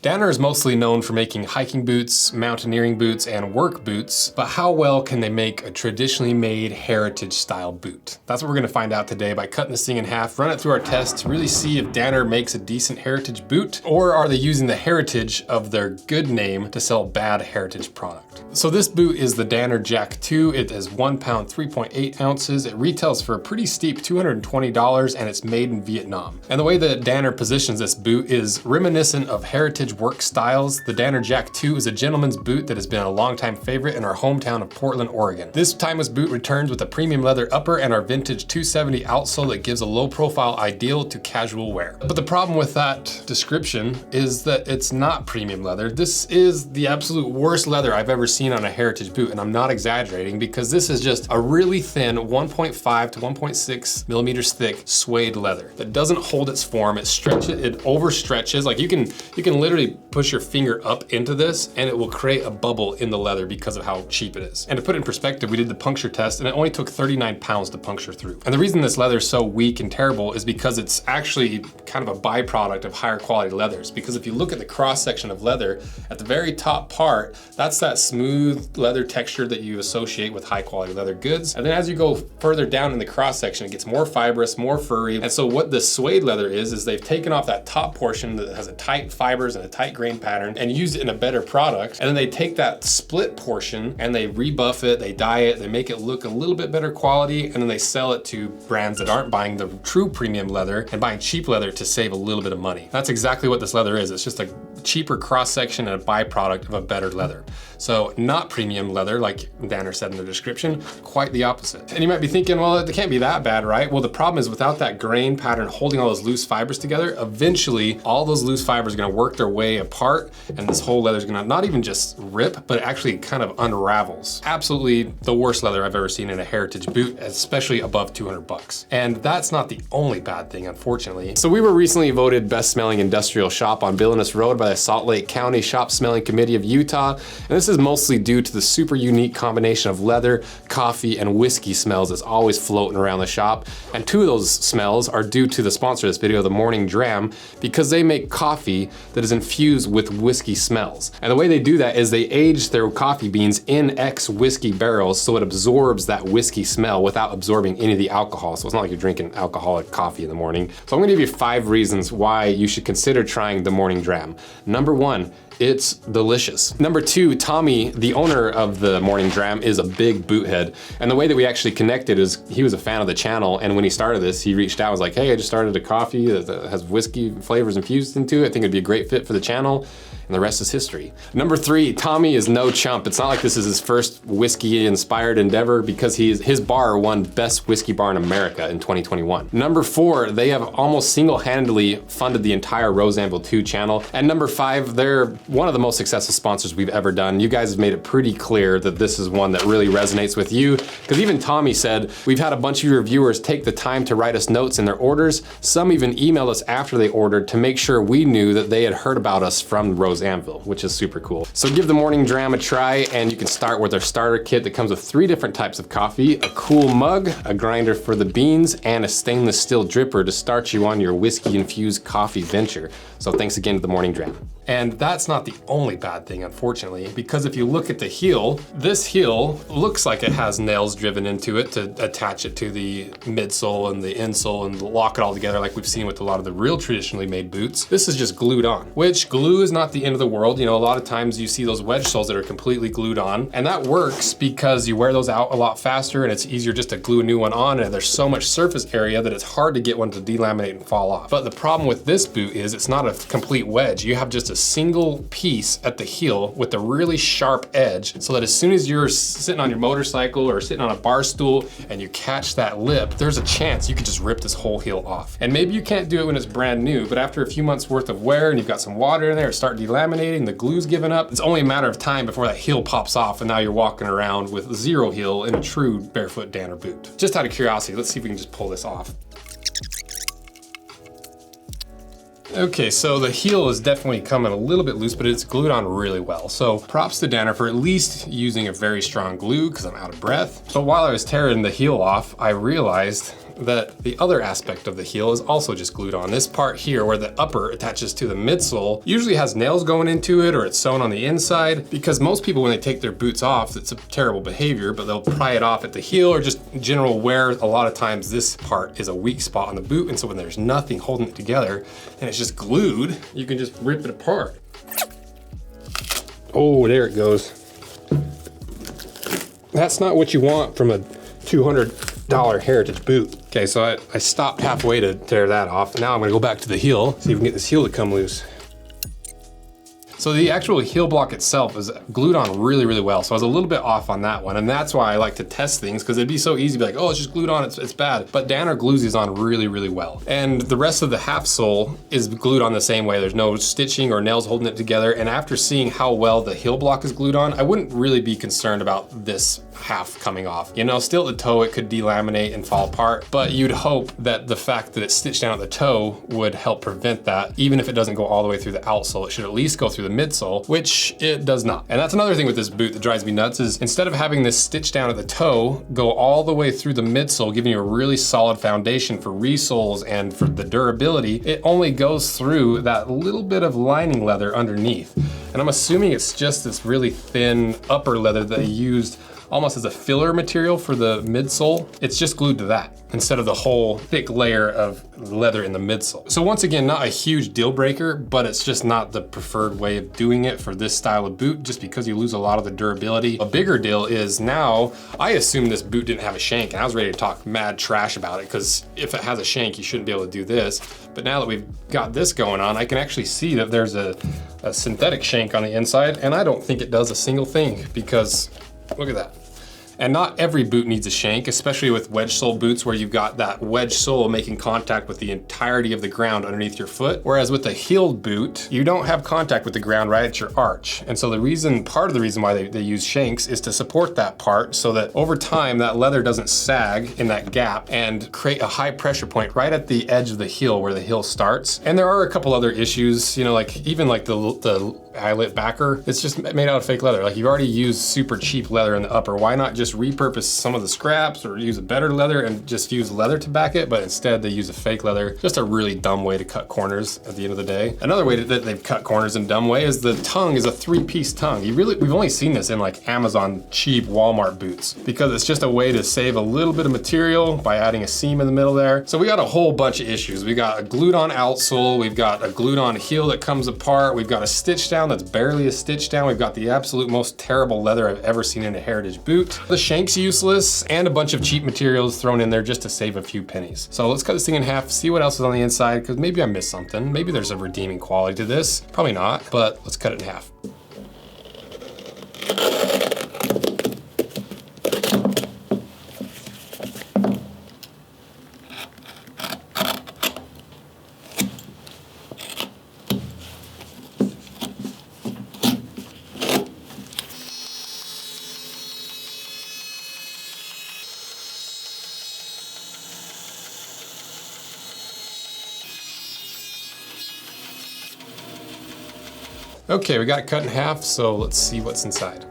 Danner is mostly known for making hiking boots, mountaineering boots, and work boots, but how well can they make a traditionally made heritage style boot? That's what we're gonna find out today by cutting this thing in half, run it through our test to really see if Danner makes a decent heritage boot, or are they using the heritage of their good name to sell bad heritage product. So this boot is the Danner Jack 2. It is 1 pound, 3.8 ounces. It retails for a pretty steep $220 and it's made in Vietnam. And the way that Danner positions this boot is reminiscent of heritage work styles. The Danner Jack 2 is a gentleman's boot that has been a longtime favorite in our hometown of Portland, Oregon. This timeless boot returns with a premium leather upper and our vintage 270 outsole that gives a low profile ideal to casual wear. But the problem with that description is that it's not premium leather. This is the absolute worst leather I've ever seen on a heritage boot, and I'm not exaggerating because this is just a really thin 1.5 to 1.6 millimeters thick suede leather that doesn't hold its form. It stretches, it overstretches. Like you can literally push your finger up into this and it will create a bubble in the leather because of how cheap it is. And to put it in perspective, we did the puncture test and it only took 39 pounds to puncture through. And the reason this leather is so weak and terrible is because it's actually kind of a byproduct of higher quality leathers. Because if you look at the cross section of leather, at the very top part, that's that smooth leather texture that you associate with high quality leather goods. And then as you go further down in the cross section, it gets more fibrous, more furry. And so what the suede leather is they've taken off that top portion that has a tight fibers and a tight grain pattern and used it in a better product. And then they take that split portion and they rebuff it, they dye it, they make it look a little bit better quality, and then they sell it to brands that aren't buying the true premium leather and buying cheap leather to save a little bit of money. That's exactly what this leather is. It's just a cheaper cross section and a byproduct of a better leather. So not premium leather, like Danner said in the description, quite the opposite. And you might be thinking, well, it can't be that bad, right? Well, the problem is without that grain pattern holding all those loose fibers together, eventually all those loose fibers are gonna work their way apart and this whole leather is gonna not even just rip, but it actually kind of unravels. Absolutely the worst leather I've ever seen in a heritage boot, especially above 200 bucks. And that's not the only bad thing, unfortunately. So we were recently voted best smelling industrial shop on Billenness Road by the Salt Lake County Shop Smelling Committee of Utah. And this is mostly due to the super unique combination of leather, coffee, and whiskey smells that's always floating around the shop. And two of those smells are due to the sponsor of this video, the Morning Dram, because they make coffee that is infused with whiskey smells. And the way they do that is they age their coffee beans in ex-whiskey barrels so it absorbs that whiskey smell without absorbing any of the alcohol. So it's not like you're drinking alcoholic coffee in the morning. So I'm gonna give you 5 reasons why you should consider trying the Morning Dram. Number 1, it's delicious. Number 2, Tommy, the owner of the Morning Dram, is a big boot head. And the way that we actually connected is he was a fan of the channel. And when he started this, he reached out and was like, hey, I just started a coffee that has whiskey flavors infused into it. I think it'd be a great fit for the channel. And the rest is history. Number 3, Tommy is no chump. It's not like this is his first whiskey inspired endeavor because his bar won Best Whiskey Bar in America in 2021. Number 4, they have almost single-handedly funded the entire Rose Anvil 2 channel. And number 5, they're one of the most successful sponsors we've ever done. You guys have made it pretty clear that this is one that really resonates with you, because even Tommy said, we've had a bunch of your viewers take the time to write us notes in their orders. Some even emailed us after they ordered to make sure we knew that they had heard about us from Rose Anvil, which is super cool. So give the Morning Dram a try, and you can start with our starter kit that comes with 3 different types of coffee, a cool mug, a grinder for the beans, and a stainless steel dripper to start you on your whiskey-infused coffee venture. So thanks again to the Morning Dram. And that's not the only bad thing, unfortunately, because if you look at the heel, this heel looks like it has nails driven into it to attach it to the midsole and the insole and lock it all together like we've seen with a lot of the real traditionally made boots. This is just glued on, which glue is not the end of the world. You know, a lot of times you see those wedge soles that are completely glued on, and that works because you wear those out a lot faster and it's easier just to glue a new one on, and there's so much surface area that it's hard to get one to delaminate and fall off. But the problem with this boot is it's not a complete wedge. You have just a single piece at the heel with a really sharp edge, so that as soon as you're sitting on your motorcycle or sitting on a bar stool and you catch that lip, there's a chance you could just rip this whole heel off. And maybe you can't do it when it's brand new, but after a few months worth of wear and you've got some water in there, start delaminating, the glue's given up, it's only a matter of time before that heel pops off and now you're walking around with 0 heel in a true barefoot Danner boot. Just out of curiosity, let's see if we can just pull this off. Okay, so the heel is definitely coming a little bit loose, but it's glued on really well. So props to Danner for at least using a very strong glue because I'm out of breath. But while I was tearing the heel off, I realized that the other aspect of the heel is also just glued on. This part here where the upper attaches to the midsole usually has nails going into it or it's sewn on the inside, because most people when they take their boots off, it's a terrible behavior, but they'll pry it off at the heel or just general wear. A lot of times this part is a weak spot on the boot, and so when there's nothing holding it together and it's just glued, you can just rip it apart. Oh, there it goes. That's not what you want from a $200 Heritage boot. Okay, so I stopped halfway to tear that off. Now I'm gonna go back to the heel, see if we can get this heel to come loose. So the actual heel block itself is glued on really, really well. So I was a little bit off on that one. And that's why I like to test things, because it'd be so easy to be like, oh, it's just glued on, it's bad. But Danner glues these on really, really well. And the rest of the half sole is glued on the same way. There's no stitching or nails holding it together. And after seeing how well the heel block is glued on, I wouldn't really be concerned about this half coming off. You know, still at the toe, it could delaminate and fall apart, but you'd hope that the fact that it's stitched down at the toe would help prevent that. Even if it doesn't go all the way through the outsole, it should at least go through the midsole, which it does not. And that's another thing with this boot that drives me nuts is instead of having this stitch down at the toe, go all the way through the midsole, giving you a really solid foundation for resoles and for the durability, it only goes through that little bit of lining leather underneath. And I'm assuming it's just this really thin upper leather that they used almost as a filler material for the midsole. It's just glued to that instead of the whole thick layer of leather in the midsole. So once again, not a huge deal breaker, but it's just not the preferred way of doing it for this style of boot, just because you lose a lot of the durability. A bigger deal is now, I assumed this boot didn't have a shank, and I was ready to talk mad trash about it, because if it has a shank, you shouldn't be able to do this. But now that we've got this going on, I can actually see that there's a synthetic shank on the inside, and I don't think it does a single thing, because look at that. And not every boot needs a shank, especially with wedge sole boots where you've got that wedge sole making contact with the entirety of the ground underneath your foot. Whereas with a heeled boot, you don't have contact with the ground right at your arch. And so part of the reason why they use shanks is to support that part so that over time that leather doesn't sag in that gap and create a high pressure point right at the edge of the heel where the heel starts. And there are a couple other issues, you know, like even like the eyelet backer, it's just made out of fake leather. Like you've already used super cheap leather in the upper. Why not just repurpose some of the scraps or use a better leather and just use leather to back it? But instead they use a fake leather. Just a really dumb way to cut corners at the end of the day. Another way that they've cut corners in a dumb way is the tongue is a 3-piece tongue. We've only seen this in like Amazon cheap Walmart boots because it's just a way to save a little bit of material by adding a seam in the middle there. So we got a whole bunch of issues. We got a glued on outsole, we've got a glued on heel that comes apart, we've got a stitch down that's barely a stitch down, we've got the absolute most terrible leather I've ever seen in a Heritage boot. The shank's useless, and a bunch of cheap materials thrown in there just to save a few pennies. So let's cut this thing in half, see what else is on the inside, because maybe I missed something. Maybe there's a redeeming quality to this. Probably not, but let's cut it in half. Okay, we got it cut in half, so let's see what's inside.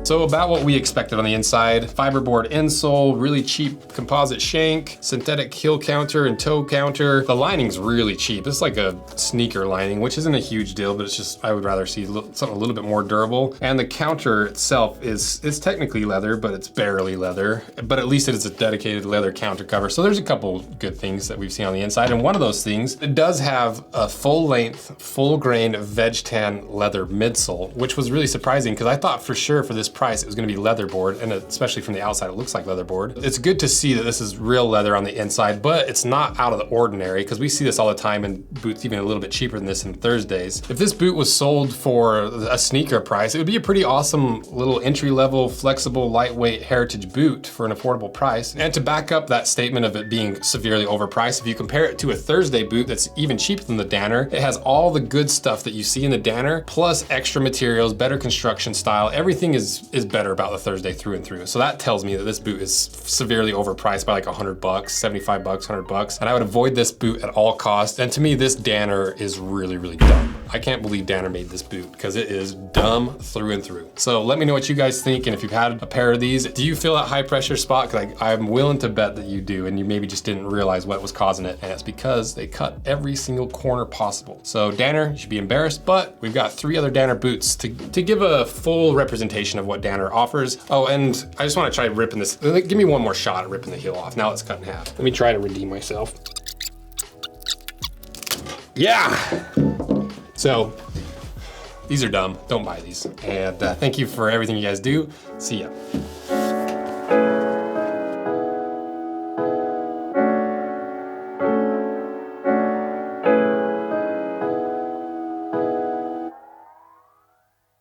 So about what we expected on the inside. Fiberboard insole, really cheap composite shank, synthetic heel counter and toe counter. The lining's really cheap. It's like a sneaker lining, which isn't a huge deal, but it's just, I would rather see something a little bit more durable. And the counter itself it's technically leather, but it's barely leather. But at least it is a dedicated leather counter cover. So there's a couple good things that we've seen on the inside. And one of those things, it does have a full length, full grain veg tan leather midsole, which was really surprising because I thought for sure for this price it was going to be leatherboard, and especially from the outside it looks like leatherboard. It's good to see that this is real leather on the inside, but it's not out of the ordinary because we see this all the time in boots even a little bit cheaper than this in Thursdays. If this boot was sold for a sneaker price, it would be a pretty awesome little entry-level, flexible, lightweight Heritage boot for an affordable price. And to back up that statement of it being severely overpriced, if you compare it to a Thursday boot that's even cheaper than the Danner, it has all the good stuff that you see in the Danner, plus extra materials, better construction style. Everything is better about the Thursday through and through. So that tells me that this boot is severely overpriced by like $100, $75, $100, and I would avoid this boot at all costs. And to me, this Danner is really, really dumb. I can't believe Danner made this boot because it is dumb through and through. So let me know what you guys think, and if you've had a pair of these, do you feel that high pressure spot? Because I'm willing to bet that you do, and you maybe just didn't realize what was causing it, and it's because they cut every single corner possible. So Danner, you should be embarrassed, but we've got 3 other Danner boots to give a full representation of what Danner offers. Oh, and I just want to try ripping this. Give me one more shot at ripping the heel off. Now it's cut in half. Let me try to redeem myself. Yeah! So, these are dumb. Don't buy these. And thank you for everything you guys do. See ya.